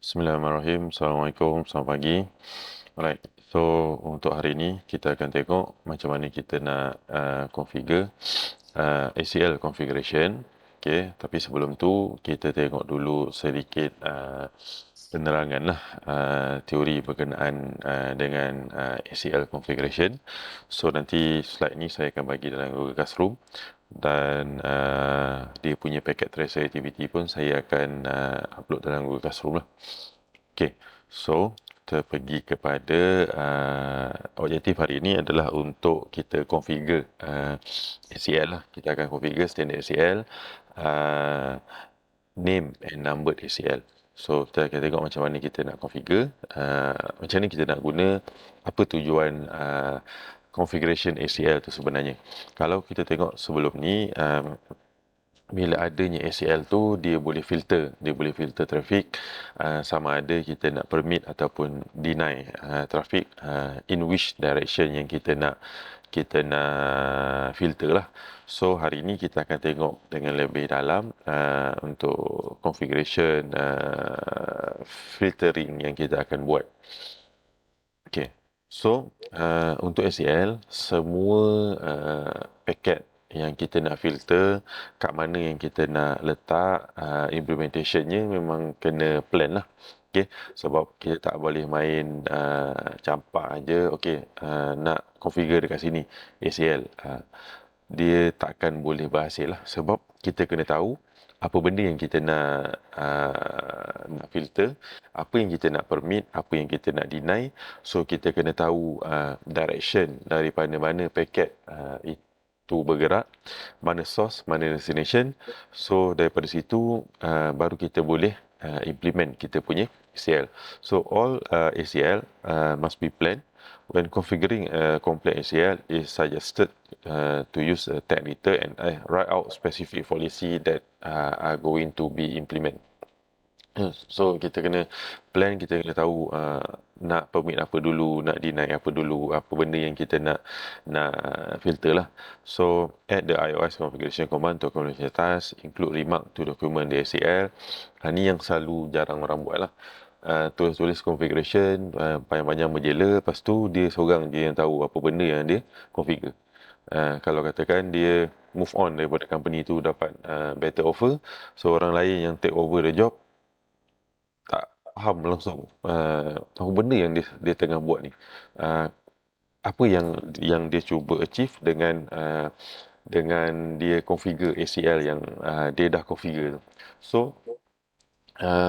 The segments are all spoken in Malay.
Bismillahirrahmanirrahim. Assalamualaikum. Selamat pagi. Alright. So, untuk hari ini kita akan tengok macam mana kita nak configure ACL configuration. Okay. Tapi sebelum tu, kita tengok dulu sedikit penerangan lah teori berkenaan dengan ACL configuration. So, nanti slide ni saya akan bagi dalam Google Classroom. Dan dia punya packet tracer activity pun saya akan upload dalam Google Classroom lah. Okay, so kita pergi kepada objektif hari ini adalah untuk kita configure ACL lah. Kita akan configure standard ACL, name and numbered ACL. So kita akan tengok macam mana kita nak configure, macam mana kita nak guna, apa tujuan configuration ACL tu sebenarnya. Kalau kita tengok sebelum ni, bila adanya ACL tu dia boleh filter trafik, sama ada kita nak permit ataupun deny trafik in which direction yang kita nak filter lah. So hari ini kita akan tengok dengan lebih dalam untuk configuration filtering yang kita akan buat. Okay. So untuk ACL semua paket yang kita nak filter, kat mana yang kita nak letak implementationnya memang kena plan lah. Okay, sebab kita tak boleh main campak aja. Okay, nak configure dekat sini ACL, dia takkan boleh berhasil lah, sebab kita kena tahu apa benda yang kita nak filter, apa yang kita nak permit, apa yang kita nak deny. So kita kena tahu direction daripada mana paket itu bergerak, mana source, mana destination. So daripada situ baru kita boleh implement kita punya ACL. So all ACL must be planned. When configuring a complex ACL, is suggested to use a tag editor and write out specific policy that are going to be implemented. So kita kena plan, kita kena tahu nak permit apa dulu, nak deny apa dulu, apa benda yang kita nak filter lah. So add the iOS configuration command to configuration task, include remark to document the ACL. Ni yang selalu jarang orang buat lah. Tulis configuration panjang-panjang berjela, lepas tu dia seorang je yang tahu apa benda yang dia configure. Kalau katakan dia move on daripada company tu, dapat better offer, so orang lain yang take over the job tak faham langsung apa benda yang dia tengah buat ni, apa yang dia cuba achieve dengan dia configure ACL yang dia dah configure tu. So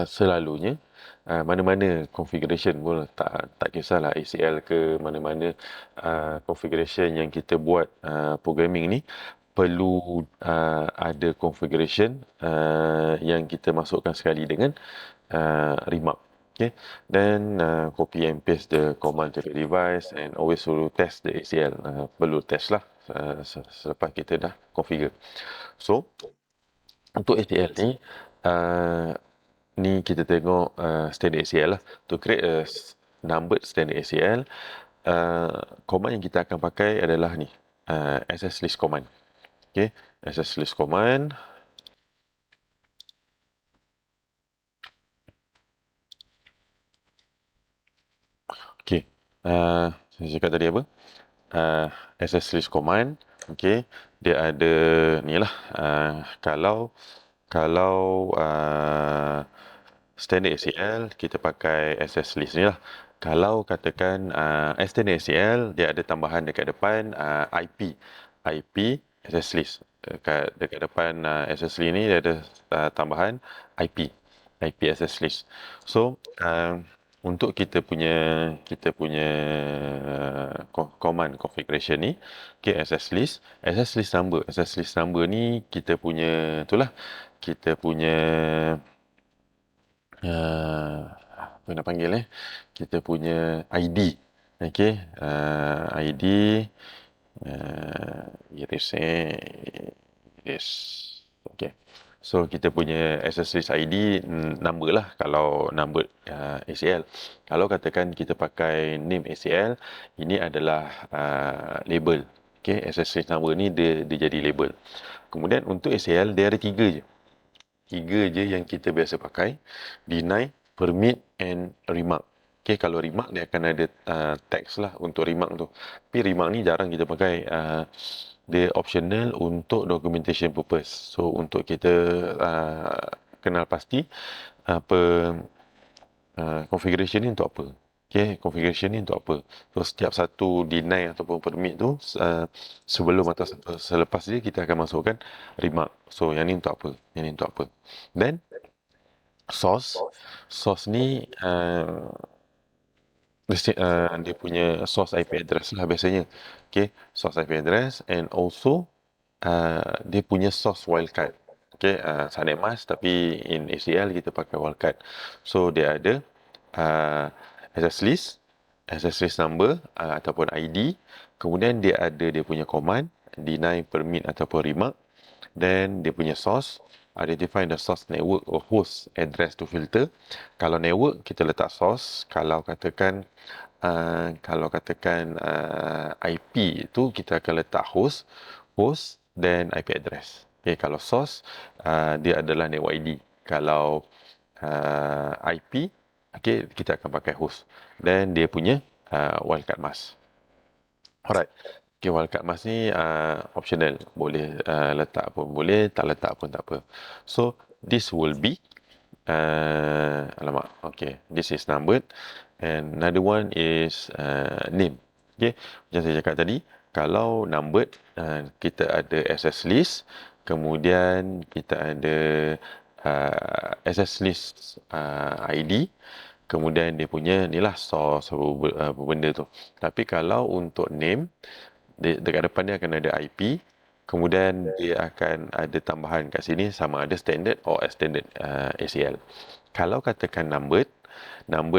selalunya mana-mana configuration pun, tak kisahlah ACL ke mana-mana configuration yang kita buat, programming ni perlu ada configuration yang kita masukkan sekali dengan remark. Okay, then copy and paste the command to the device and always suruh test the ACL. Perlu test lah selepas kita dah configure. So untuk ACL ni, ni kita tengok standard ACL lah. To create a numbered standard ACL, command yang kita akan pakai adalah ni, SS list command. Okay, SS list command. Okay, saya cakap tadi apa? SS list command. Okay, dia ada ni lah. Kalau standard ACL, kita pakai SS list ni lah. Kalau katakan standard ACL, dia ada tambahan dekat depan IP SS list. Dekat depan SS list ni dia ada tambahan IP SS list. So untuk kita punya command configuration ni, okay, SS list number ni kita punya itulah, kita punya apa nak panggil kita punya ID. Okay, ID iris. Okay, so kita punya accessories ID number lah kalau number ACL. Kalau katakan kita pakai name ACL, ini adalah label. Okay, accessories number ni dia jadi label. Kemudian untuk ACL dia ada tiga je yang kita biasa pakai: deny, permit and remark. Okay, kalau remark dia akan ada teks lah untuk remark tu. Tapi remark ni jarang kita pakai. Dia optional untuk documentation purpose. So untuk kita kenal pasti apa configuration ni untuk apa. Okay, configuration ni untuk apa. So setiap satu deny ataupun permit tu sebelum atau selepas dia kita akan masukkan remark. So yang ni untuk apa, yang ni untuk apa. Then source ni dia punya source IP address lah biasanya. Okay, source IP address and also dia punya source wildcard. Okay, Sanet Mas tapi in ACL kita pakai wildcard. So dia ada access list number ataupun ID. Kemudian dia ada dia punya command, deny, permit ataupun remark. Then dia punya source, identify the source network or host address to filter. Kalau network kita letak source, kalau katakan IP itu kita akan letak host dan IP address. Okay, kalau source dia adalah network ID. Kalau IP, okay, kita akan pakai host. Dan dia punya wildcard mask. Alright. Okay, wildcard mask ni optional. Boleh letak pun boleh, tak letak pun tak apa. So, this will be okay. This is numbered. And another one is name. Okay. Macam saya cakap tadi, kalau numbered, kita ada access list. Kemudian kita ada access list ID. Kemudian dia punya ni lah source apa benda tu. Tapi kalau untuk name, dekat depan dia akan ada IP. Kemudian dia akan ada tambahan kat sini sama ada standard or extended ACL. Kalau katakan numbered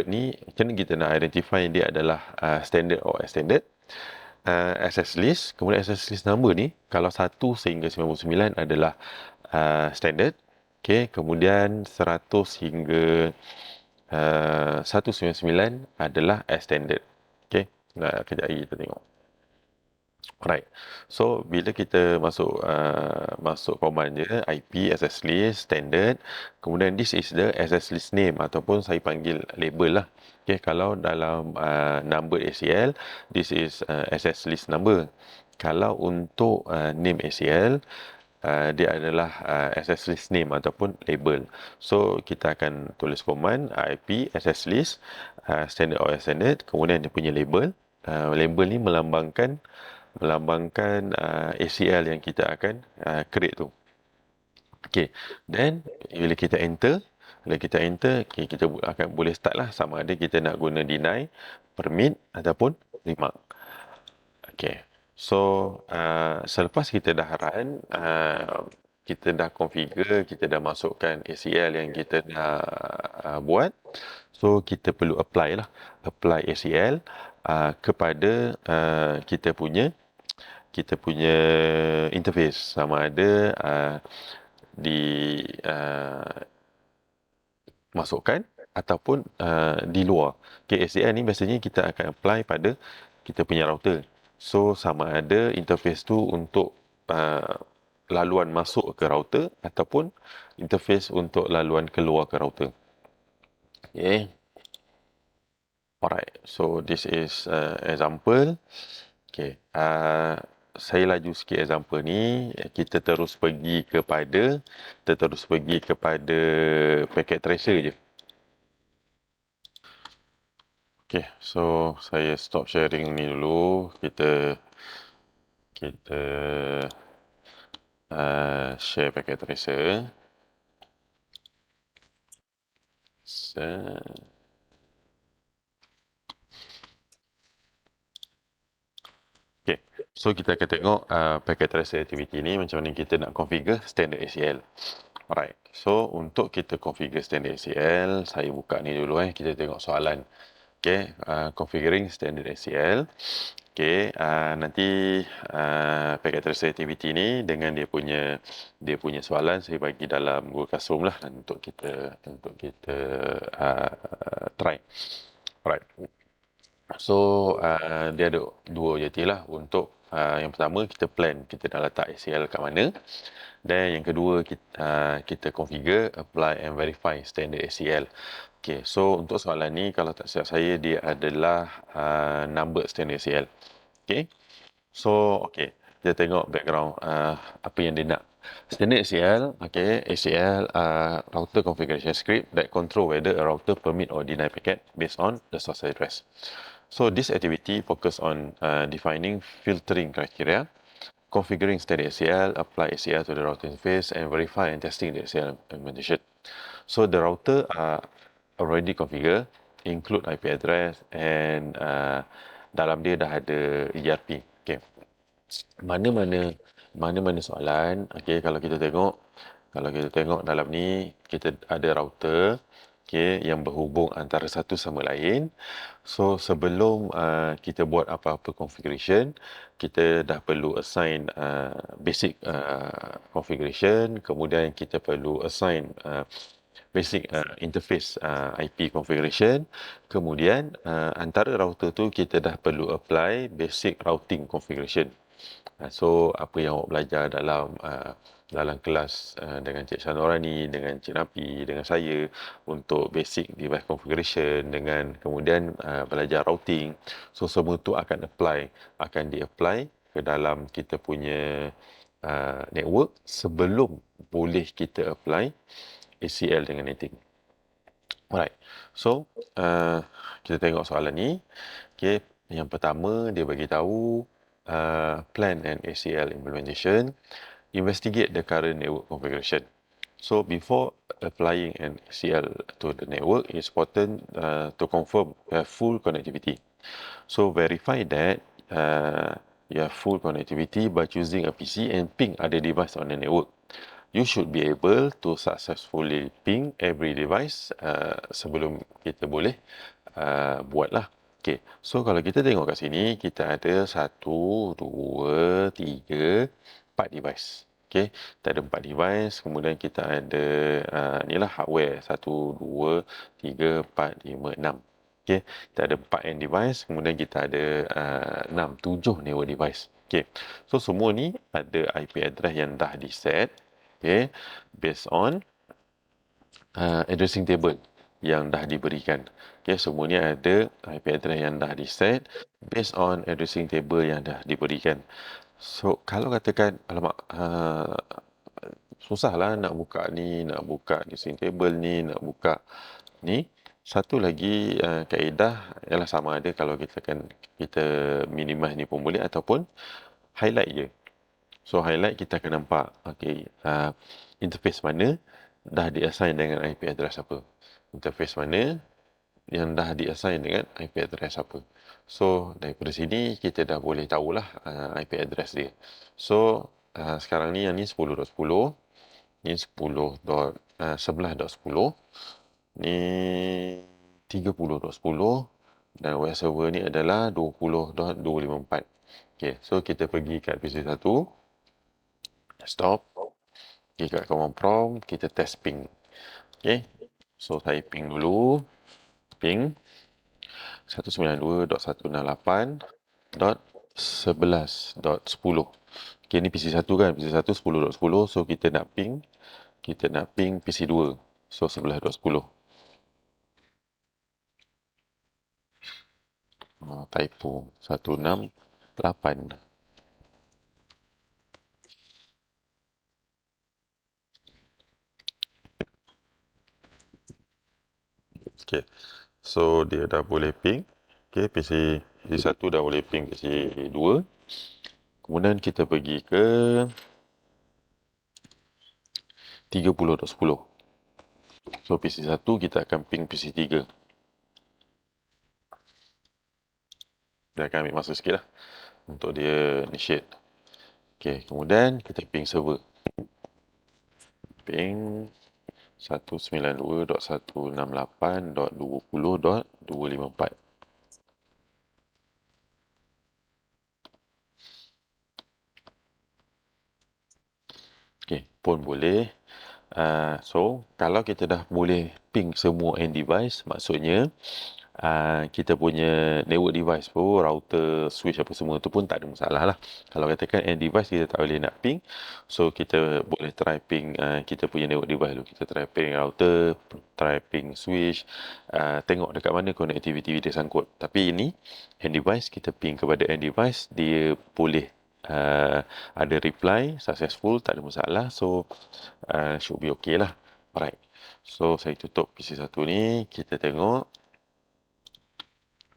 ni macam mana kita nak identify dia adalah standard or extended. Access list, kemudian access list number ni kalau 1 sehingga 99 adalah standard. Okay, kemudian 100 hingga 199 adalah extended. Okay, kejap lagi kita tengok. Alright. So bila kita masuk command je IP access list standard, kemudian this is the access list name ataupun saya panggil label lah. Okay, kalau dalam number ACL, this is access list number. Kalau untuk name ACL, dia adalah access list name ataupun label. So kita akan tulis command IP access list standard or extended, kemudian dia punya label. Label ni melambangkan ACL yang kita akan create tu. Okay. Then bila kita enter, okay, kita akan boleh start lah sama ada kita nak guna deny, permit ataupun remark. Okay. So selepas kita dah run, kita dah configure, kita dah masukkan ACL yang kita nak buat. So kita perlu apply ACL kepada kita punya interface sama ada masukkan ataupun di luar. Okay, ACL ni biasanya kita akan apply pada kita punya router. So sama ada interface tu untuk laluan masuk ke router ataupun interface untuk laluan keluar ke router. Okay. Alright. So this is example. Okay. Saya laju sikit example ni. Kita terus pergi kepada packet tracer je. Okay, so saya stop sharing ni dulu. Kita share packet tracer. Okay, so kita akan tengok packet tracer activity ni macam mana kita nak configure standard ACL. Alright, so untuk kita configure standard ACL, saya buka ni dulu kita tengok soalan. Okay, configuring standard ACL. Okay, nanti packet tracer activity ni dengan dia punya soalan saya bagi dalam Google Classroom lah untuk kita try. Alright. So dia ada dua objektif lah untuk Yang pertama, kita plan kita nak letak ACL kat mana. Dan yang kedua, kita configure, apply and verify standard ACL. Okay, so untuk soalan ni, kalau tak silap saya, dia adalah number standard ACL. Okay, so okay, kita tengok background apa yang dia nak. Standard ACL, okay, ACL router configuration script that control whether a router permit or deny packet based on the source address. So this activity focus on defining filtering criteria, configuring standard ACL, apply ACL to the router interface, and verify and testing the ACL implementation. So the router are already configured, include IP address, and dalam dia dah ada ERP. Okay. Mana-mana soalan, okay, kalau kita tengok dalam ni, kita ada router, okay, yang berhubung antara satu sama lain. So sebelum kita buat apa-apa configuration, kita dah perlu assign basic configuration, kemudian kita perlu assign basic interface IP configuration, kemudian antara router tu kita dah perlu apply basic routing configuration. So apa yang awak belajar dalam kelas dengan Cik Syanorani, dengan Cik Napi, dengan saya untuk basic device configuration, dengan kemudian belajar routing. So semua tu akan di-apply ke dalam kita punya network sebelum boleh kita apply ACL dengan netting. Alright. So kita tengok soalan ni. Okay, yang pertama dia bagi tahu plan and ACL implementation, investigate the current network configuration. So before applying an ACL to the network, it's important to confirm full connectivity. So verify that you have full connectivity by choosing a PC and ping other device on the network. You should be able to successfully ping every device sebelum kita boleh buatlah. Okay, so kalau kita tengok kat sini, kita ada 1, 2, 3, 4 device. Okay, kita ada 4 device, kemudian kita ada inilah hardware 1, 2, 3, 4, 5, 6. Okay, kita ada 4 end device, kemudian kita ada 6, 7 network device. Okay, so semua ni ada IP address yang dah di set, okay, based on addressing table yang dah diberikan. Okay, semuanya ada IP address yang dah di set based on addressing table yang dah diberikan. So kalau katakan alamak susahlah nak buka ni, nak buka addressing table ni, nak buka ni. Satu lagi kaedah ialah sama ada kalau kita minimize ni pun boleh ataupun highlight je. So highlight kita akan nampak okay, interface mana dah di-assign dengan IP address apa. Interface mana yang dah di-assign dengan IP address apa. So daripada sini kita dah boleh tahulah IP address dia. So sekarang ni yang ni 10.10, ni 11.10, ni 30.10 dan web server ni adalah 20.254. Okay, so kita pergi kat PC1, stop. Okay, kat command prompt, kita test ping. Okay, so saya ping dulu. Ping 192.168.11.10. Okay, ni PC1 kan. PC1 10.10. So kita nak ping PC2. So 11.10. Typo 168. Okay, so dia dah boleh ping. Okay, PC1 dah boleh ping PC2. Kemudian kita pergi ke 30.10. So PC1 kita akan ping PC3. Dia akan ambil masa sikit lah untuk dia initiate. Okay, kemudian kita ping server. Ping 192.168.20.254. Okay, pun boleh. So, kalau kita dah boleh ping semua end device, maksudnya kita punya network device pun, router, switch apa semua tu pun tak ada masalah lah. Kalau katakan end device kita tak boleh nak ping, so kita boleh try ping kita punya network device tu. Kita try ping router, try ping switch, tengok dekat mana connectivity dia sangkut. Tapi ini end device, kita ping kepada end device, dia boleh ada reply successful, tak ada masalah. So should be okay lah. Alright. So saya tutup PC satu ni, kita tengok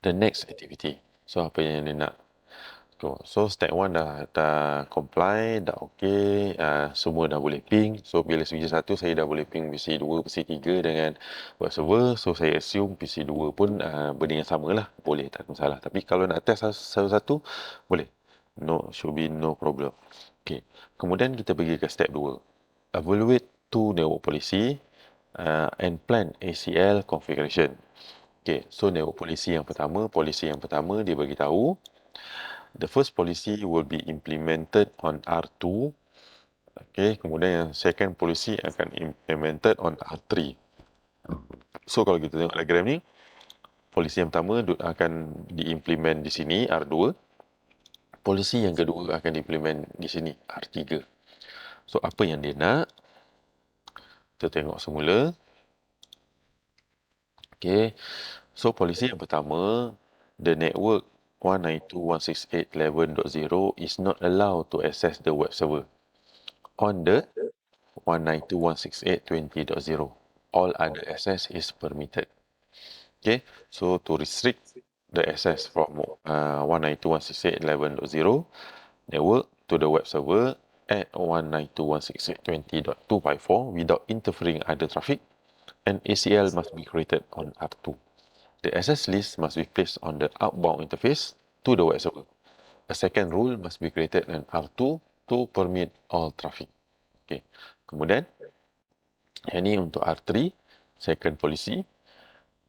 the next activity. So apa yang dia nak. So step 1 dah comply, dah okay, semua dah boleh ping. So bila PC 1 saya dah boleh ping PC 2, PC 3 dengan web server. So saya assume PC 2 pun benda yang sama lah, boleh, tak ada masalah. Tapi kalau nak test satu-satu, boleh. No, should be no problem. Okay. Kemudian kita pergi ke step 2. Evaluate to network policy and plan ACL configuration. Okay, so network polisi yang pertama dia bagi tahu the first policy will be implemented on R2. Okay, kemudian yang second policy akan implemented on R3. So kalau kita tengok diagram ni, polisi yang pertama akan diimplement di sini R2. Polisi yang kedua akan diimplement di sini R3. So apa yang dia nak? Kita tengok semula. Okay, so polisi yang pertama, the network 192.168.11.0 is not allowed to access the web server on the 192.168.20.0. All other access is permitted. Okay, so to restrict the access from 192.168.11.0 network to the web server at 192.168.20.254 without interfering other traffic, an ACL must be created on R2. The access list must be placed on the outbound interface to the web server. A second rule must be created in R2 to permit all traffic. Okay. Kemudian, ini untuk R3, second policy.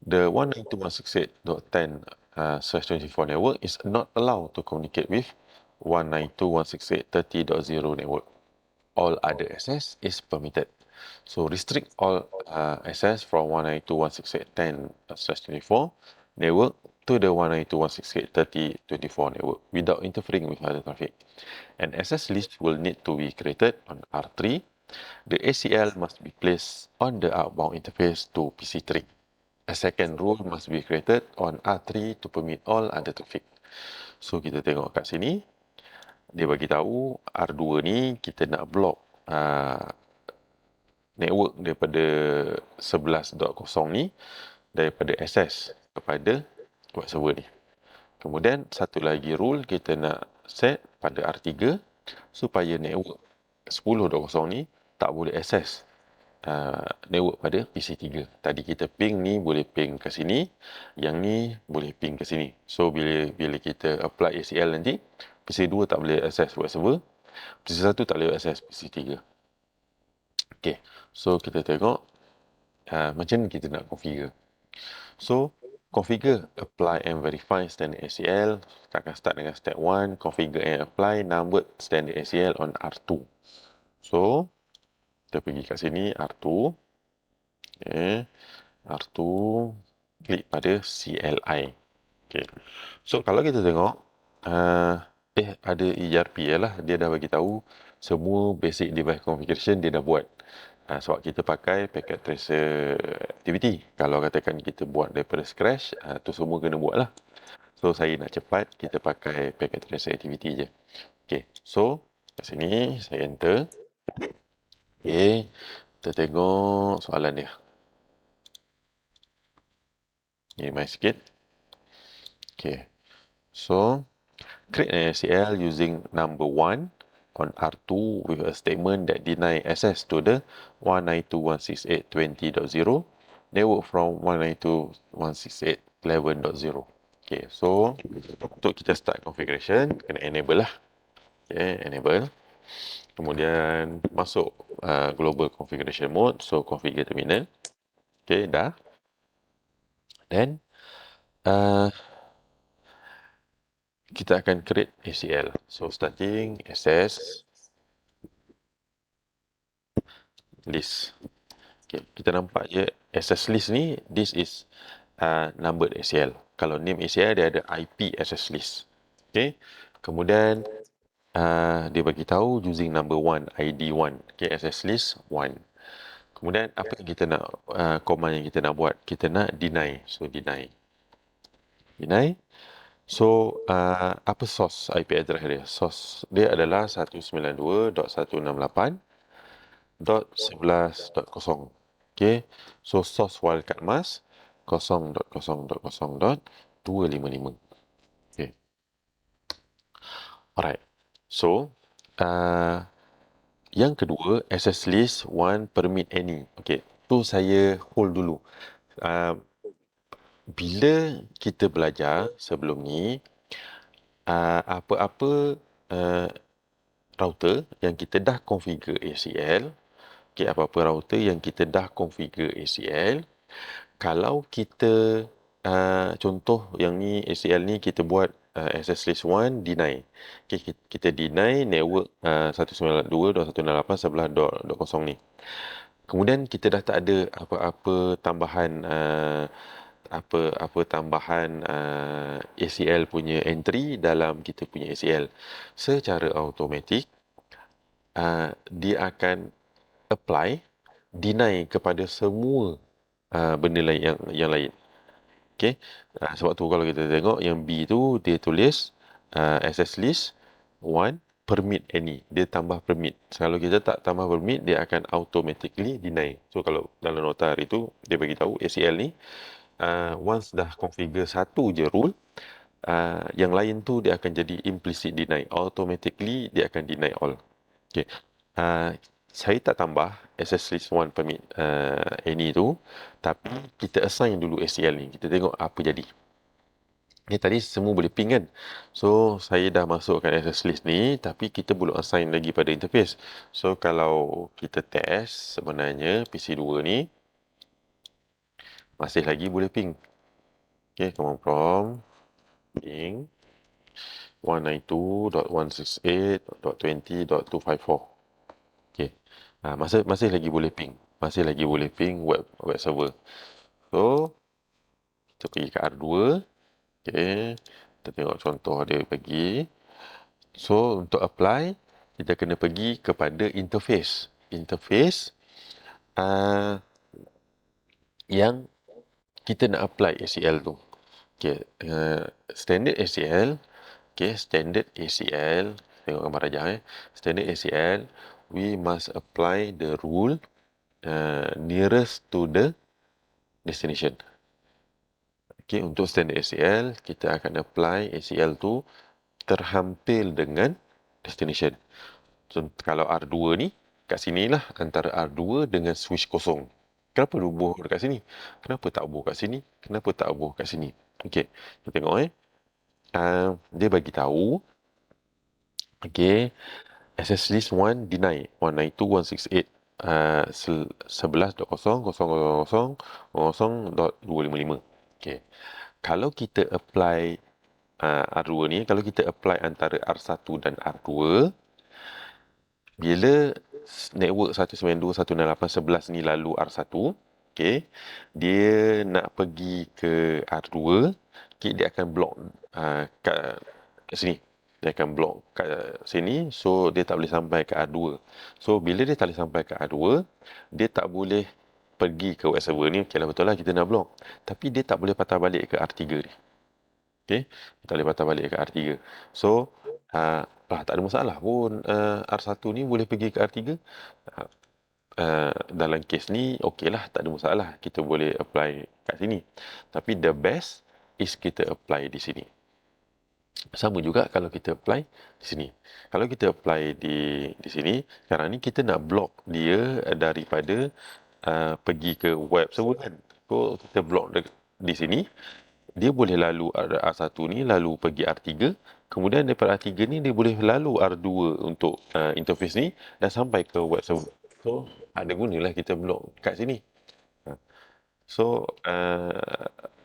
The 192.168.10/24 network is not allowed to communicate with 192.168.30.0 network. All other access is permitted. So restrict all access from 192.168.10/24 network to the 192.168.30.24 network without interfering with other traffic. An access list will need to be created on R3. The ACL must be placed on the outbound interface to PC3. A second rule must be created on R3 to permit all other traffic. So kita tengok kat sini, dia bagi tahu R2 ni kita nak block network daripada 11.0 ni daripada access kepada web server ni. Kemudian satu lagi rule kita nak set pada R3 supaya network 10.0 ni tak boleh access network pada PC3. Tadi kita ping ni boleh ping ke sini, yang ni boleh ping ke sini. So bila kita apply ACL nanti, PC2 tak boleh access web server, PC1 tak boleh access PC3. Okay, so kita tengok macam mana kita nak configure. So, configure, apply and verify standard ACL. Kita akan start dengan step 1, configure and apply numbered standard ACL on R2. So, kita pergi kat sini, R2. Okay. R2, klik pada CLI. Okay. So, kalau kita tengok, ada ERP lah. Dia dah bagi tahu semua basic device configuration dia dah buat. Sebab kita pakai packet tracer activity. Kalau katakan kita buat daripada scratch, tu semua kena buat lah. So, saya nak cepat, kita pakai packet tracer activity je. Okay, so kat sini saya enter. Okay, kita tengok soalan dia. Ni main sikit. Okay, so create an ACL using number 1 on R2 with a statement that deny access to the 192.168.20.0 network from 192.168.11.0. Okay, so untuk kita start configuration, kena enable lah. Okay, enable. Kemudian masuk global configuration mode. So configure terminal. Okay, dah. Then kita akan create ACL. So starting access list. Okay, kita nampak je access list ni, this is number ACL. Kalau name ACL, dia ada IP access list. Okay. Kemudian, dia bagi tahu using number 1, ID 1. Okay, access list 1. Kemudian, apa yang kita nak, command yang kita nak buat? Kita nak deny. So, deny. Deny. So, apa source IP address dia? Source dia adalah 192.168.11.0. Okay. So, source wildcard mask 0.0.0.255. Okay. Alright. So, yang kedua, access list one permit any. Okay. Tu saya hold dulu. Bila kita belajar sebelum ni, apa-apa router yang kita dah configure ACL, okay, apa-apa router yang kita dah configure ACL, kalau kita contoh yang ni ACL ni kita buat access list 1 deny. Okay, kita deny network 192.168.11.0 ni. Kemudian kita dah tak ada apa-apa tambahan ACL punya entry dalam kita punya ACL. Secara automatik dia akan apply deny kepada semua benda lain yang lain. Okey. Sebab tu kalau kita tengok yang B tu dia tulis access list 1 permit any. Dia tambah permit. Kalau kita tak tambah permit, dia akan automatically deny. So kalau dalam nota hari tu dia bagi tahu ACL ni once dah configure satu je rule, yang lain tu dia akan jadi implicit deny. Automatically dia akan deny all. Okay. Saya tak tambah access list 1 permit any tu, tapi kita assign dulu ACL ni. Kita tengok apa jadi. Ni tadi semua boleh ping kan. So saya dah masukkan access list ni, tapi kita belum assign lagi pada interface. So kalau kita test sebenarnya PC2 ni masih lagi boleh ping. Okay, command prompt ping 192.168.20.254. Okay. Masih lagi boleh ping. Masih lagi boleh ping web server. So, kita pergi ke R2. Okay. Kita tengok contoh dia bagi. So, untuk apply, kita kena pergi kepada interface. Interface yang kita nak apply ACL tu. Okay. Standard ACL. Okay, standard ACL. Tengok gambar rajah. Standard ACL, we must apply the rule nearest to the destination. Okay, untuk standard ACL, kita akan apply ACL tu terhampir dengan destination. So, kalau R2 ni, kat sini lah antara R2 dengan switch kosong. Kenapa bubuh dekat sini? Kenapa tak bubuh kat sini? Kenapa tak bubuh kat sini? Okay, kita tengok dia bagi tahu, okay, access list 1 deny 192.168 11.0.0.0.0.255. Okay. Kalau kita apply R2 ni, kalau kita apply antara R1 dan R2, bila network 192.168.11 ni lalu R1, okay, dia nak pergi ke R2, okay, dia akan block kat sini. Dia akan block kat sini, so dia tak boleh sampai ke R2. So bila dia tak boleh sampai ke R2, dia tak boleh pergi ke web server ni. Okay lah, betul lah kita nak block, tapi dia tak boleh patah balik ke R3 ni. Okay, kita boleh patah balik ke R3. So tak ada masalah pun R1 ni boleh pergi ke R3. Dalam kes ni okey lah, tak ada masalah, kita boleh apply kat sini. Tapi the best is kita apply di sini. Sama juga kalau kita apply di sini. Kalau kita apply di sini, sekarang ni kita nak block dia daripada pergi ke web server kan. So kita block di sini, dia boleh lalu R1 ni, lalu pergi R3, kemudian daripada R3 ni dia boleh lalu R2 untuk interface ni dan sampai ke web server. So ada gunalah kita block kat sini. So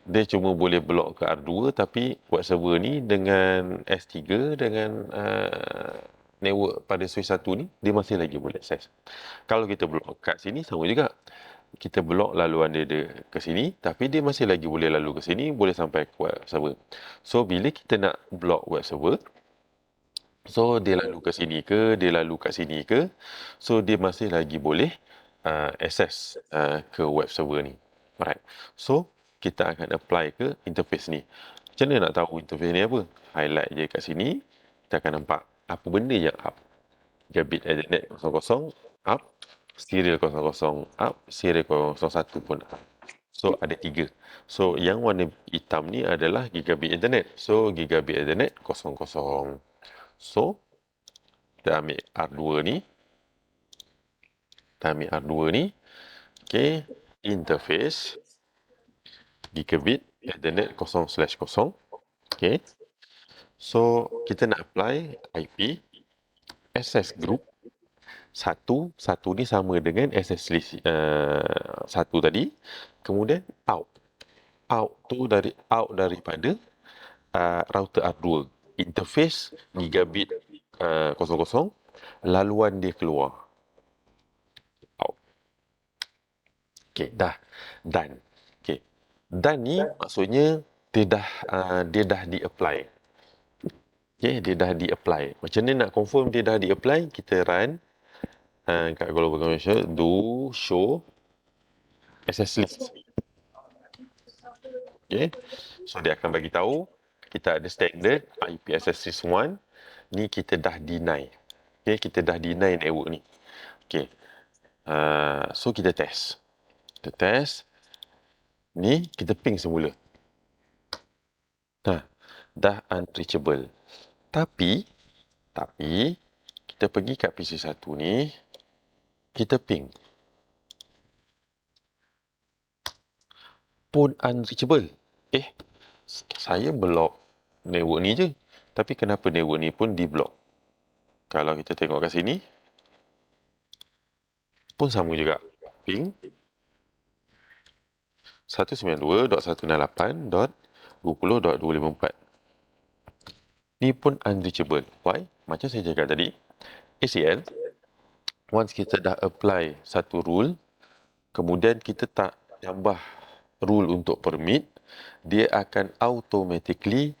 dia cuma boleh block ke R2, tapi web server ni dengan S3 dengan network pada switch 1 ni dia masih lagi boleh access. Kalau kita block kat sini sama juga. kita block laluan dia ke sini, tapi dia masih lagi boleh lalu ke sini, boleh sampai ke web server. So, bila kita nak block web server, so dia lalu ke sini ke, dia lalu kat sini ke, so dia masih lagi boleh access ke web server ni. Alright. So, kita akan apply ke interface ni. Macam mana nak tahu interface ni apa? Highlight je kat sini, kita akan nampak apa benda yang up. Gigabit Ethernet 00 up, serial 00 up, serial 01 pun up. So, ada 3. So, yang warna hitam ni adalah gigabit Ethernet. So, gigabit Ethernet 00. So, kita ambil R2 ni. Kita ambil R2 ni. Okay. Interface gigabit Ethernet 0/0. Okay. So, kita nak apply IP access group. Satu ni sama dengan access list satu tadi. Kemudian out. Out daripada router R2. Interface gigabit 00, laluan dia keluar. Out. Okey, dah. Done. Okey. Done ni maksudnya dia dah di-apply. Okey, dia dah di-apply. Macam mana nak confirm dia dah di-apply? Kita run kat global commercial, do show access list. Okay. So, dia akan bagi tahu kita ada standard IP access list 1. Ni kita dah deny. Okay, kita dah deny network ni. Okay. So, kita test. Kita test. Ni kita ping semula. Dah unreachable. Tapi kita pergi kat PC1 ni, kita ping. Pun unreachable. Saya block network ni je. Tapi kenapa network ni pun di-block? Kalau kita tengok kat sini, pun sama juga. Ping 192.168.20.254. Ni pun unreachable. Why? Macam saya cakap tadi, ACL, once kita dah apply satu rule, kemudian kita tak tambah rule untuk permit, dia akan automatically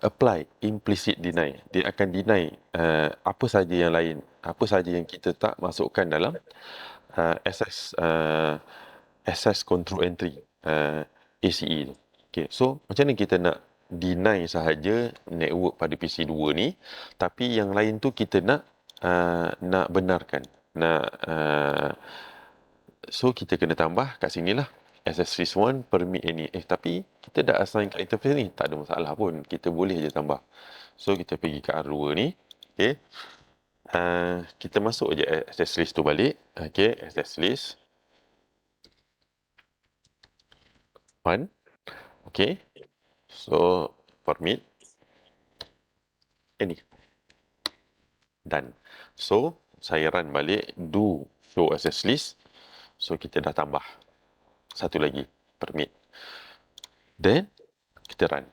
apply implicit deny. Dia akan deny apa saja yang lain, apa saja yang kita tak masukkan dalam access control entry ACE tu. Okay, so macam mana kita nak deny sahaja network pada PC2 ni, tapi yang lain tu kita nak benarkan. So kita kena tambah kat sinilah access list 1 permit ini. Tapi kita dah assign kat interface ni, tak ada masalah pun. Kita boleh je tambah. So kita pergi ke R2 ni. Okay. Kita masuk je access list tu balik. Okay, access list 1. Okay. So permit ini. Done. So saya run balik do show access list. So kita dah tambah satu lagi permit. Then kita run.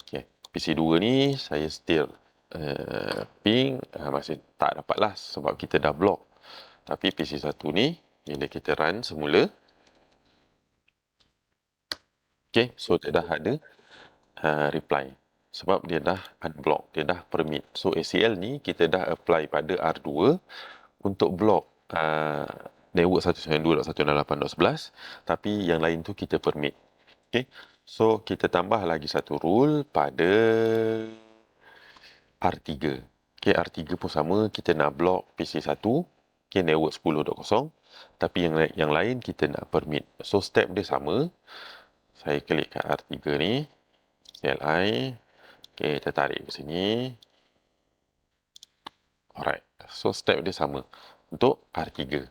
Okay. PC2 ni saya still ping masih tak dapat lah sebab kita dah block. Tapi PC1 ni bila kita run semula, okay, so dia dah ada reply sebab dia dah unblock, dia dah permit. So ACL ni kita dah apply pada R2 untuk block network 192.168.11, tapi yang lain tu kita permit. Okay. So kita tambah lagi satu rule pada R3. Okay, R3 pun sama, kita nak block PC1, okay, network 10.0, tapi yang lain kita nak permit. So step dia sama. Saya klik kat R3 ni, CLI, okay, kita tarik ke sini. Alright, so step dia sama untuk R3.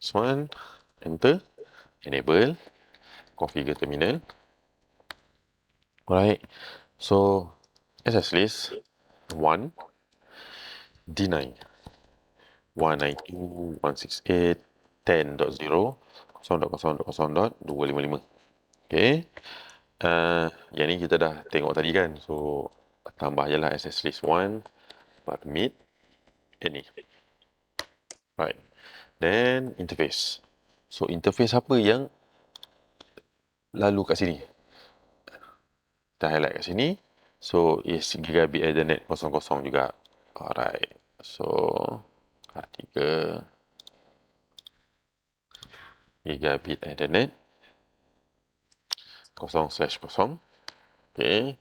This one, enter, enable, configure terminal. Alright, so access list 1, deny 192.168.10.0.0.255. Okay. Yang ni kita dah tengok tadi kan. So, tambah je lah access list 1, permit, ini. Right. Then, interface. So, interface apa yang lalu kat sini? Kita highlight kat sini. So, is Gigabit Ethernet 00 juga. Alright. So, tiga Gigabit Ethernet 0/0. Okay.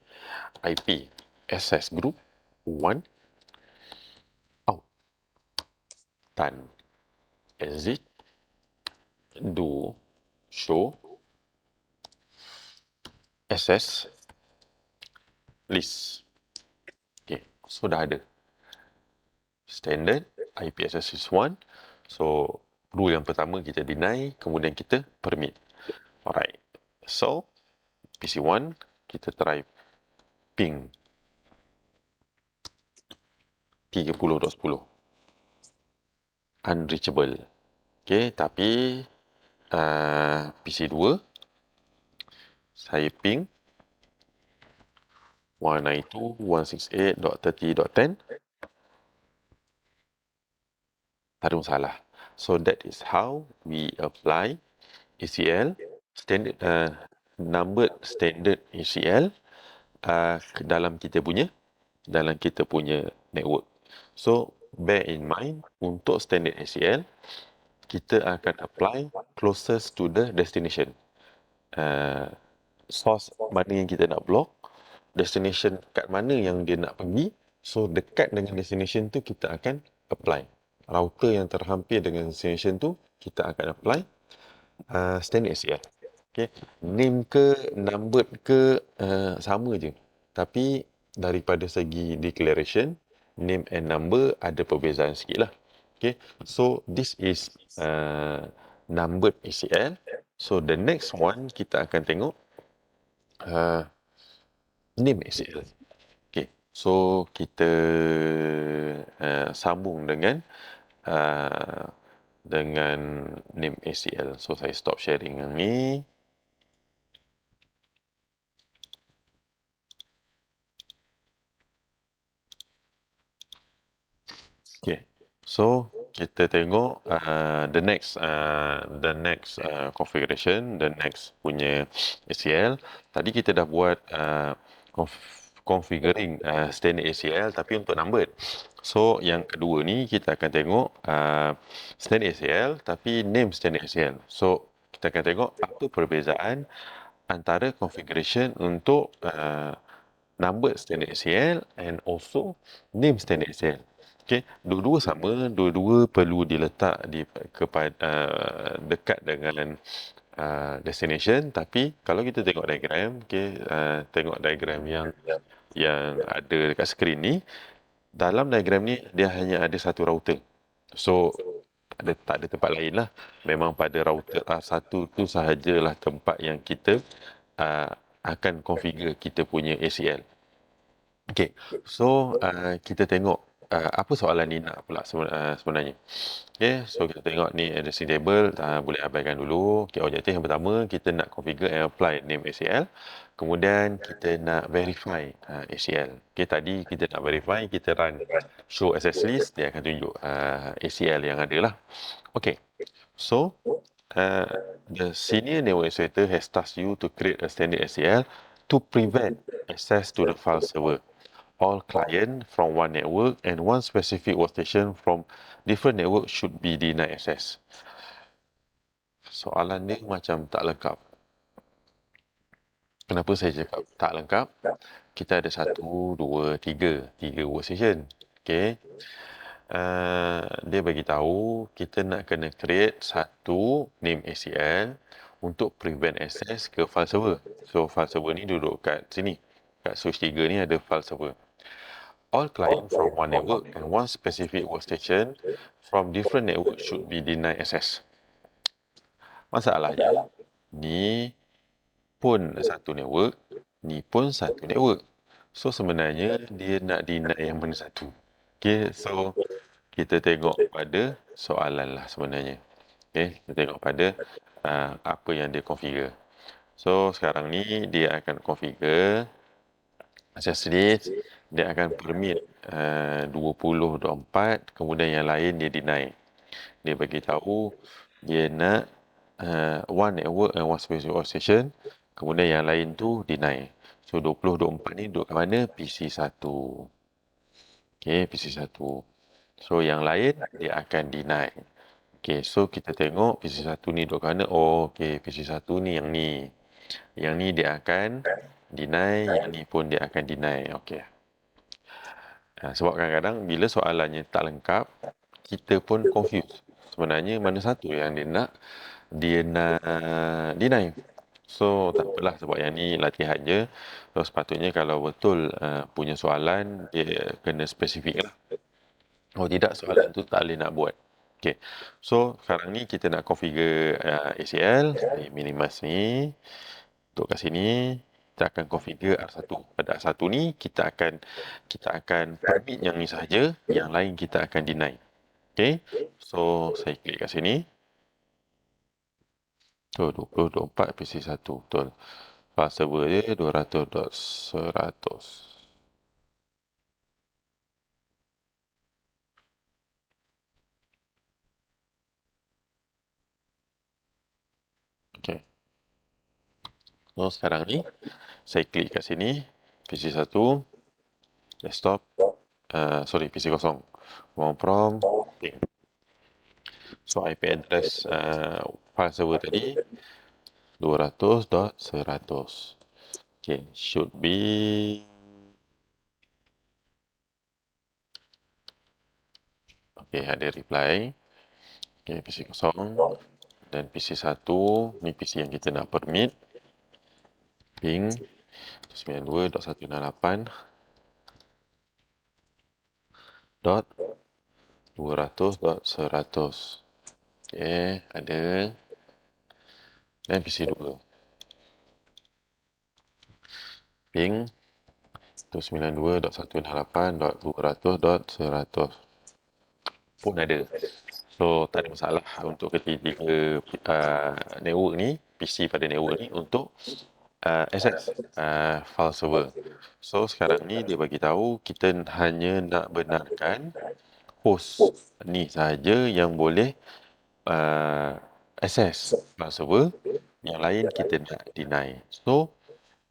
IP access group 1 out. Tan exit do show access list. Okay. So, dah ada. Standard IP access list 1. So, rule yang pertama kita deny, kemudian kita permit. Alright. So, PC1 kita try ping 30.10. Unreachable. Okay, tapi PC2 saya ping 192.168.30.10. Tak ada masalah. So that is how we apply ACL standard numbered standard ACL dalam kita punya network. So bear in mind untuk standard ACL kita akan apply closest to the destination. Source mana yang kita nak block, destination kat mana yang dia nak pergi. So dekat dengan destination tu kita akan apply. Router yang terhampir dengan destination tu kita akan apply standard ACL. Okay. Name ke numbered ke sama je. Tapi daripada segi declaration, name and number ada perbezaan sikit lah. Okay. So this is numbered ACL. So the next one kita akan tengok name ACL. Okay. So kita sambung dengan name ACL. So saya stop sharing yang ni. Okay. So kita tengok the next configuration, the next punya ACL. Tadi kita dah buat configuring standard ACL tapi untuk numbered. So yang kedua ni kita akan tengok standard ACL tapi name standard ACL. So kita akan tengok apa perbezaan antara configuration untuk numbered standard ACL and also name standard ACL. Okay, dua-dua sama, dua-dua perlu diletak dekat dengan destination. Tapi kalau kita tengok diagram, okay, tengok diagram yang ada dekat skrin ni, dalam diagram ni dia hanya ada satu router. So tak ada tempat lain lah. Memang pada router A1 tu sahajalah tempat yang kita akan configure kita punya ACL. Okay, so kita tengok apa soalan ni nak pula sebenarnya. Okay, so kita tengok ni addressing table, boleh abaikan dulu. Okay, objektif yang pertama kita nak configure and apply name ACL. Kemudian kita nak verify ACL. Okay, tadi kita nak verify, kita run show access list, dia akan tunjuk ACL yang ada lah. Okay, so the senior network administrator has tasked you to create a standard ACL to prevent access to the file server. All client from one network and one specific workstation from different network should be denied access. Soalan ni macam tak lengkap. Kenapa saya cakap tak lengkap? Kita ada 1, 2, 3 workstation. Okay. Dia bagi tahu kita nak kena create satu name ACL untuk prevent access ke file server. So file server ni duduk kat sini. Kat switch 3 ni ada file server. All clients from one network and one specific workstation from different network should be denied access. Masalahnya, ni pun satu network, ni pun satu network. So sebenarnya dia nak deny yang mana satu. Okay, so kita tengok pada soalan lah sebenarnya. Okay, kita tengok pada apa yang dia configure. So sekarang ni dia akan configure access list, dia akan permit 20.24, kemudian yang lain dia deny. Dia bagi tahu dia nak one network and one specific workstation. Kemudian yang lain tu deny. So 2024 ni duduk kat mana? PC1. Okay, PC1. So yang lain dia akan deny. Okay, so kita tengok PC1 ni duduk kat mana? Oh, okay, PC1 ni yang ni. Yang ni dia akan deny, yang ni pun dia akan deny. Okay. Sebab kadang-kadang bila soalannya tak lengkap, kita pun confused. Sebenarnya mana satu yang dia nak deny. So tak apalah sebab yang ni latihan je. So sepatutnya kalau betul punya soalan, dia kena spesifik lah. Oh tidak, soalan tu tak boleh nak buat. Okay. So sekarang ni kita nak configure ACL, minimize ni. Untuk kat sini, kita akan configure R1. Pada R1 ni, kita akan permit yang ni sahaja, yang lain kita akan deny. Okay. So saya klik kat sini. So 2024 PC1. Betul. File server dia 200.100. Okay. So sekarang ni, saya klik kat sini. PC1. Desktop. Sorry, PC kosong. Mau prompt. Okay. So IP address file server tadi 200.100. Okay, should be okay, ada reply. Okay, PC kosong dan PC1 ni PC yang kita nak permit. Ping 92.168.200.100. Okay, ada. Dan PC2. Ping 92.168.200.100 pun ada. So, tak ada masalah untuk ketiga network ni, PC pada network ni untuk access file server. So, sekarang ni dia bagi tahu kita hanya nak benarkan host ni saja yang boleh access file server, yang lain kita nak deny. So,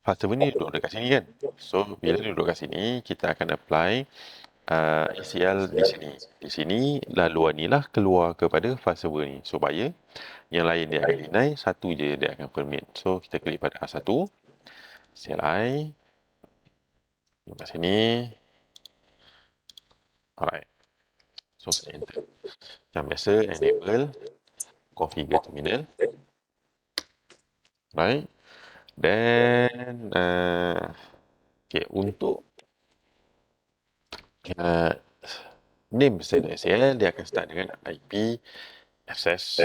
file server ni duduk dekat sini kan. So, bila duduk kat sini, kita akan apply ACL di sini. Di sini, laluan ni lah keluar kepada file server ni. Supaya yang lain dia akan deny, satu je dia akan permit. So, kita klik pada R1. CLI. Kat sini. Alright. So, saya enter. Macam biasa, enable. Configure terminal. Right. Dan, okay, untuk name standard ACL, dia akan start dengan IP access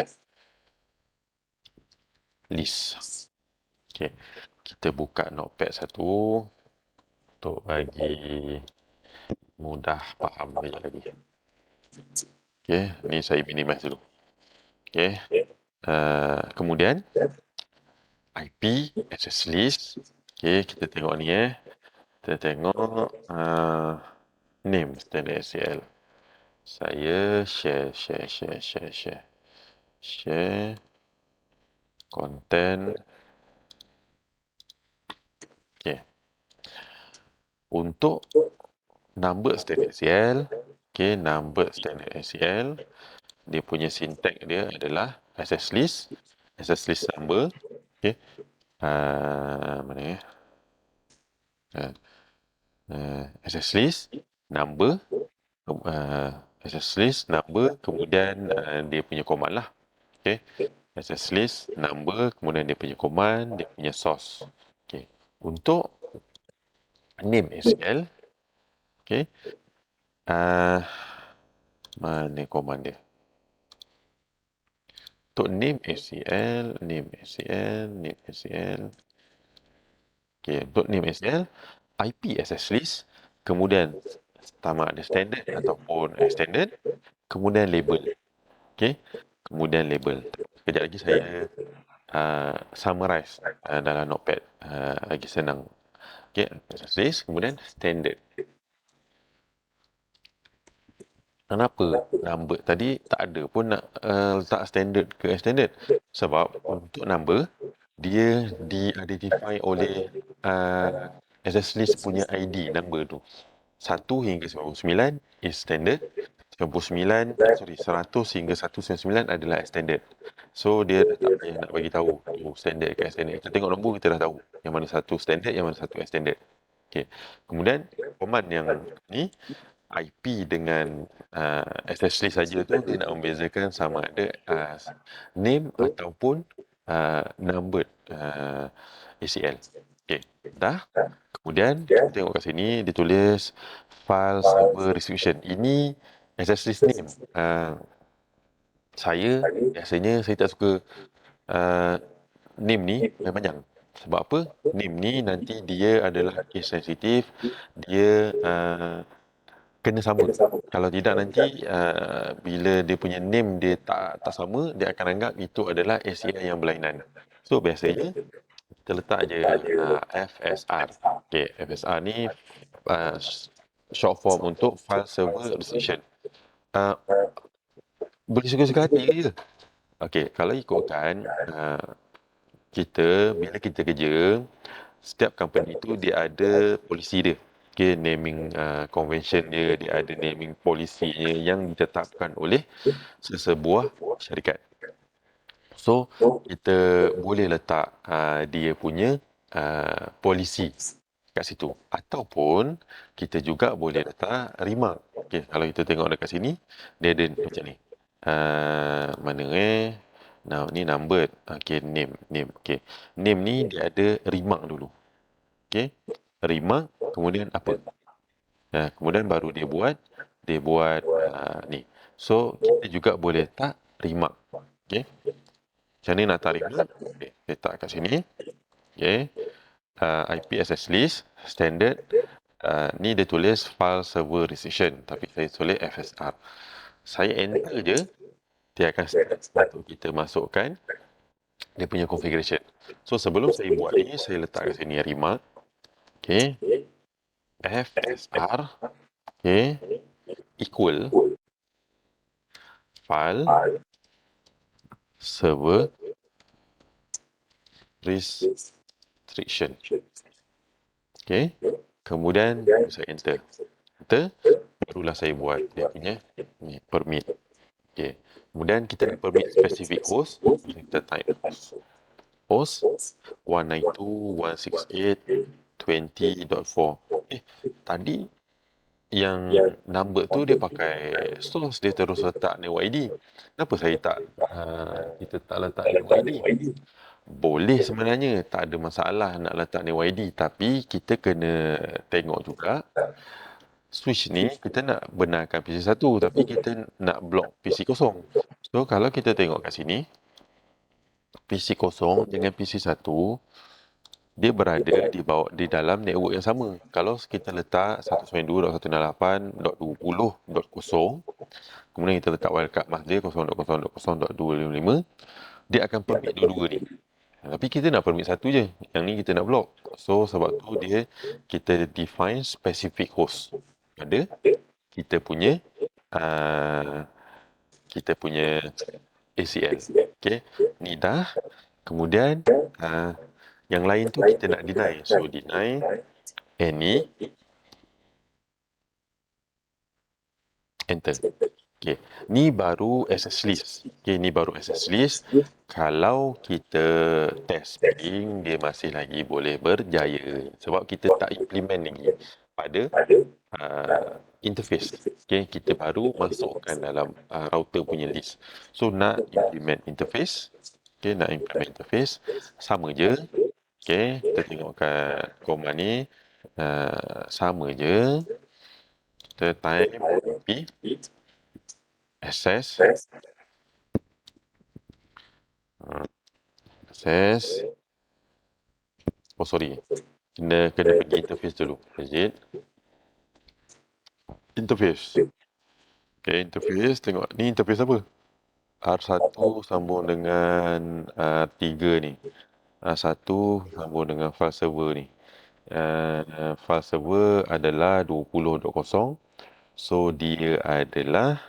list. Okay. Kita buka notepad satu untuk bagi mudah faham sekejap lagi. Okay, ni saya minimize dulu. Okay. Kemudian IP access list. Okay, kita tengok ni Kita tengok name standard ACL. Saya share content. Okay. Untuk number standard ACL, okay, number standard ACL, dia punya syntax dia adalah access list number, okay. Mana ya? Access list number, access list number, kemudian dia punya command lah, okay. Access list number, kemudian dia punya command, dia punya source, okay. Untuk name ACL, okay. Mana command dia? Untuk name ACL. Okay, untuk name ACL, IP access list, kemudian sama ada standard ataupun extended, kemudian label. Okay, kemudian label. Sekejap lagi saya summarize dalam notepad lagi senang. Okay, access list, kemudian standard. Kenapa number tadi tak ada pun nak letak standard ke extended? Sebab untuk number, dia di-identify oleh access list punya ID number tu. 1 hingga 99 is standard. 100 hingga 199 adalah extended. So dia dah tak payah nak bagi tahu tu standard ke extended. Kita tengok nombor kita dah tahu yang mana satu standard, yang mana satu extended. Okey. Kemudian command yang ni IP dengan access list saja tu dia nak membezakan sama ada name ataupun numbered ACL. Okey, dah. Kemudian kita tengok kat sini dia tulis file server restriction. Ini access list name. Saya biasanya saya tak suka name ni panjang. Sebab apa? Name ni nanti dia adalah case sensitif. Dia kena sama. Kalau tidak nanti bila dia punya name dia tak sama, dia akan anggap itu adalah ACL yang berlainan. So biasanya kita letak je FSR. Okay, FSR ni short form untuk file server restriction. Boleh suka-suka hati ke? Okay, kalau ikutkan bila kita kerja, setiap company tu dia ada polisi dia. Okay, naming convention dia ada naming polisinya yang ditetapkan oleh sesebuah syarikat. So, kita boleh letak dia punya polisi kat situ. Ataupun, kita juga boleh letak remark. Okay, kalau kita tengok dekat sini, dia ada macam ni. Mana Now, ni numbered. Okay, name. Okay. Name ni dia ada remark dulu. Okay. Remark, kemudian apa? Kemudian baru dia buat ni. So, kita juga boleh letak remark. Okay. Macam ni nak letak remark. Okay. Letak kat sini. Okay. IP access list, standard. Ni dia tulis file server restriction. Tapi saya tulis FSR. Saya enter je. Dia akan start untuk kita masukkan dia punya configuration. So, sebelum saya buat ni, saya letak kat sini remark. Okay. FSR. Okay. Equal file server restriction. Okay. Kemudian saya enter. Barulah saya buat dia punya permit. Okay. Kemudian kita nak permit specific host. Kita type host 192.168.20.4. Tadi yang number tu dia pakai source, dia terus letak NetWide. Kenapa saya kita tak letak NetWide? Boleh sebenarnya, tak ada masalah nak letak NetWide, tapi kita kena tengok juga switch ni kita nak benarkan PC 1 tapi kita nak block PC kosong. So kalau kita tengok kat sini, PC kosong dengan PC 1 dia berada di dalam network yang sama. Kalau kita letak 192.168.20.0, kemudian kita letak wildcard mask dia 0.0.0.255, dia akan permit dua-dua ni. Tapi kita nak permit satu je. Yang ni kita nak block. So sebab tu kita define specific host pada kita punya ACL. Okay. Ni dah. Kemudian yang lain tu kita nak deny. So deny any, enter. Okay. Ni baru access list. Okay, ni baru access list. Kalau kita test ping, dia masih lagi boleh berjaya. Sebab kita tak implement lagi pada interface. Okay, kita baru masukkan dalam router punya list. So, nak implement interface. Okay, nak implement interface. Sama je. Okay, kita tengok kat command ni. Sama je. Kita type IP access kena pergi interface dulu. Interface. Okay, interface. Tengok. Ni interface apa? R1 sambung dengan 3 ni. R1 sambung dengan file server ni. File server adalah 20.0. So, dia adalah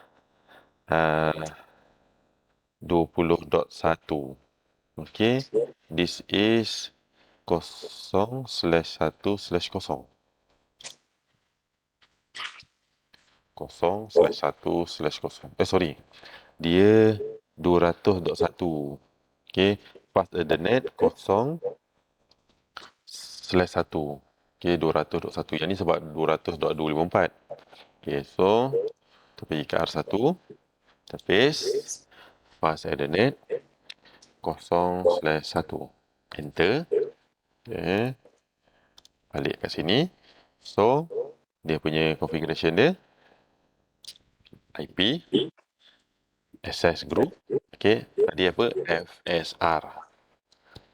20.1. Okay. This is 0/1/0. 0/1/0. Sorry. Dia 200.1. Okay. Path Ethernet 0/1. Okay, 200.1. Yang ni sebab 200.254. Okay, so kita pergi ke R1. Kita paste. Path Ethernet 0/1. Enter. Okay. Balik kat sini. So, dia punya configuration dia. IP. Access group. Okay. Tadi apa? FSR.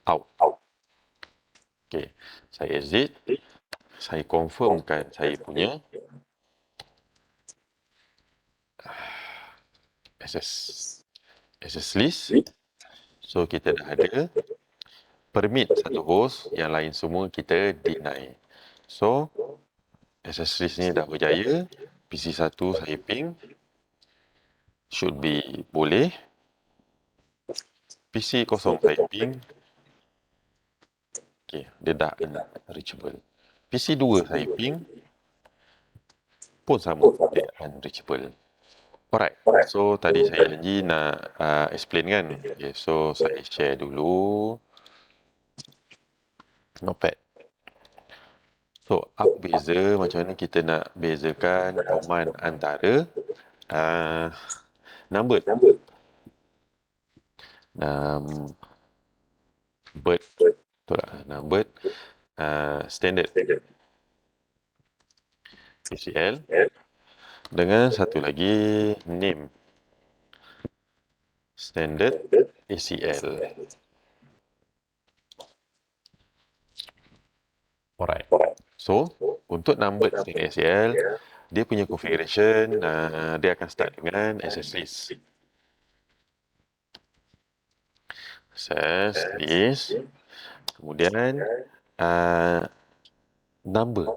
Out. Okay. Saya exit. Saya confirmkan saya punya access list. So, kita dah ada permit satu host, yang lain semua kita deny. So, access list ni dah berjaya. PC1 saya ping. Should be boleh. PC kosong saya ping. Okay, dia dah unreachable. PC2 saya ping. Pun sama, dia unreachable. Alright, so tadi saya janji nak explain kan. Okay, so saya share dulu Notepad. So, apa beza, macam mana kita nak bezakan command antara number. Number. Betul tak? Number. Standard. ACL. Dengan satu lagi, name. Standard ACL. Alright. So, untuk number standard ACL, dia punya configuration, dia akan start dengan access list. Access list. Kemudian, number.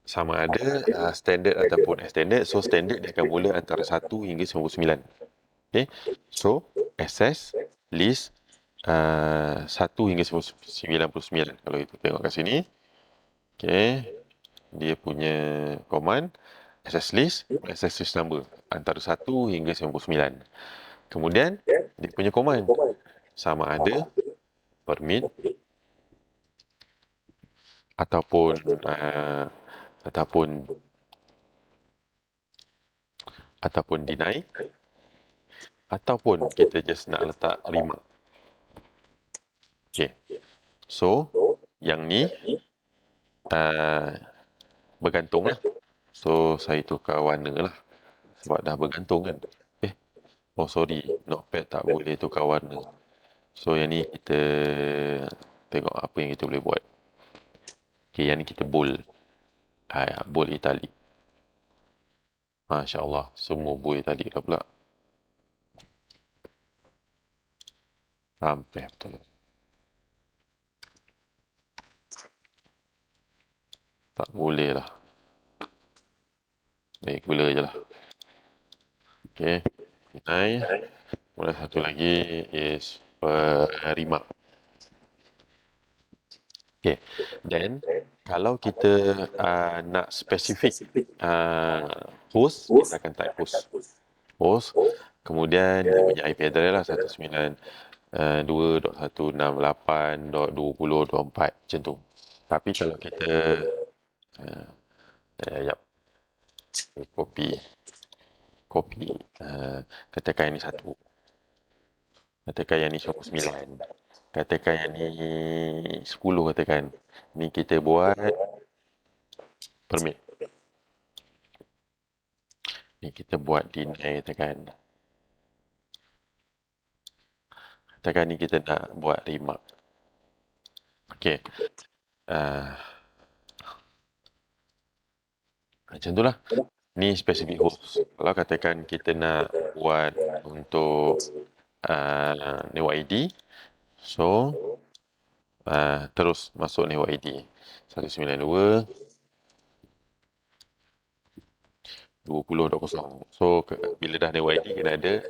Sama ada standard ataupun extended. So, standard dia akan mula antara 1 hingga 99. Okay. So, access list 1 hingga 99. Kalau kita tengok kat sini. Okay. Dia punya command access list number antara 1 hingga 99. Kemudian dia punya command sama ada permit ataupun deny, ataupun kita just nak letak remark. Okay. So, yang ni bergantung lah. So, saya tukar warna lah. Sebab dah bergantung kan. Oh sorry, Notepad tak boleh tukar warna. So, yang ni kita tengok apa yang kita boleh buat. Okay, yang ni kita bold. Bold italic. Masya Allah, semua bold italic dah pula. Sampai betul. Tak boleh lah. Gula je lah. Okay. Deny. Kemudian satu lagi is remark. Okay. Then, kalau kita nak spesifik host, kita akan type host. Kemudian dia punya IP address lah 192.168.20.24 macam tu. Tapi kalau kita copy katakan yang ni 1, katakan yang ni 99, katakan yang ni 10, katakan ni kita buat permit, ni kita buat deny, katakan ni kita nak buat remark. Okay. Macam tu lah. Ni specific host. Kalau katakan kita nak buat untuk network ID, so terus masuk network ID 192 2020. So, bila dah ada YD, kena ada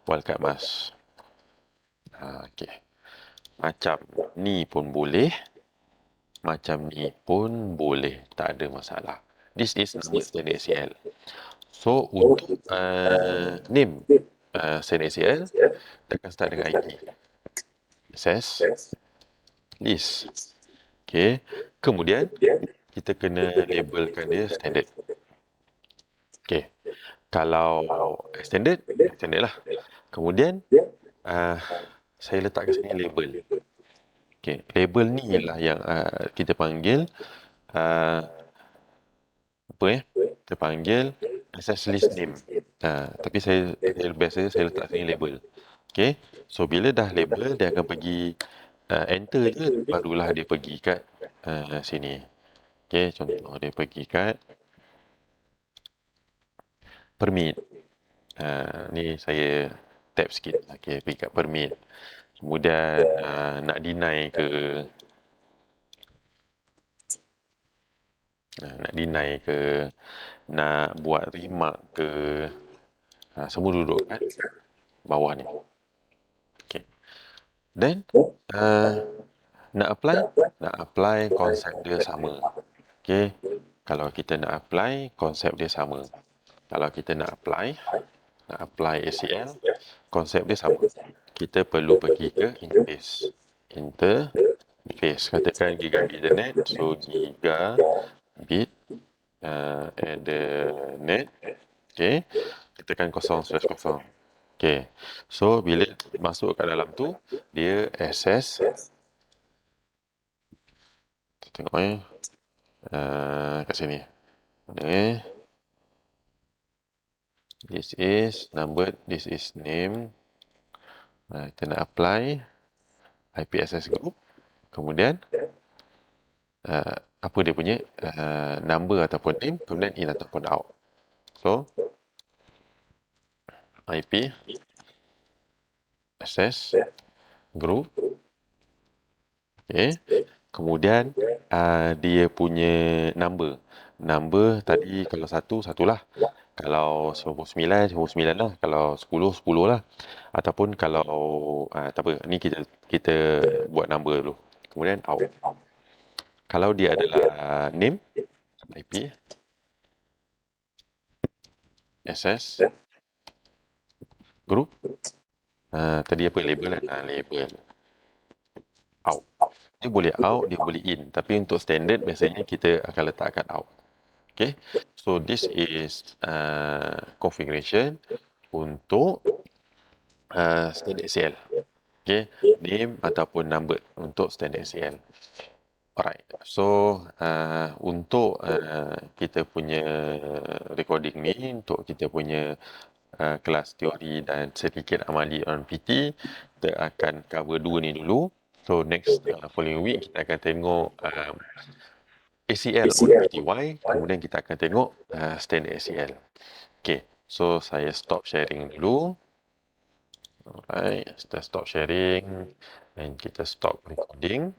wildcard mask. Okey. Macam ni pun boleh. Macam ni pun boleh. Tak ada masalah. This is nama standard ACL. So, untuk name standard ACL, kita akan start dengan ID. Access. List. Okay. Kemudian, kita kena labelkan dia standard. Okay. Kalau standard, standard lah. Kemudian, saya letak kat sini label. Okay. Label ni lah yang kita panggil kita panggil access list name. Tapi saya biasanya saya letak sini label. Okay. So bila dah label, dia akan pergi enter je, barulah dia pergi kat sini. Okay. Contoh dia pergi kat permit. Ni saya tap sikit. Okay. Pergi kat permit. Kemudian nak deny ke, nak buat remark ke, semua duduk kat bawah ni. Okay. Then nak apply konsep dia sama. Okay. Kalau kita nak apply, konsep dia sama. Kalau kita nak apply ACL, konsep dia sama. Kita perlu pergi ke interface. Katakan gigabit ethernet. So gigabit ethernet. Okay. Kita tekan 0/0. Okay. So bila masuk kat dalam tu, dia access. Kita tengok kat sini. This is number, this is name. Kita nak apply IP access group. Kemudian apa dia punya number ataupun name, kemudian in ataupun out. So IP access group. Okay. Kemudian dia punya number tadi kalau satulah. Kalau 99 lah. Kalau 10 lah. Ataupun kalau tak apa, ni kita buat number dulu. Kemudian out. Kalau dia adalah name, IP access group. Tadi apa label kan? Label out. Dia boleh out, dia boleh in. Tapi untuk standard biasanya kita akan letakkan out. Okay. So this is configuration untuk standard ACL. Okay. Name ataupun number untuk standard ACL. Alright. So untuk kita punya recording ni, untuk kita punya kelas teori dan sedikit amali on PT, kita akan cover dua ni dulu. So next following week kita akan tengok ACL on PTY, kemudian kita akan tengok standard ACL. Okay, so saya stop sharing dulu. Alright, kita stop sharing dan kita stop recording.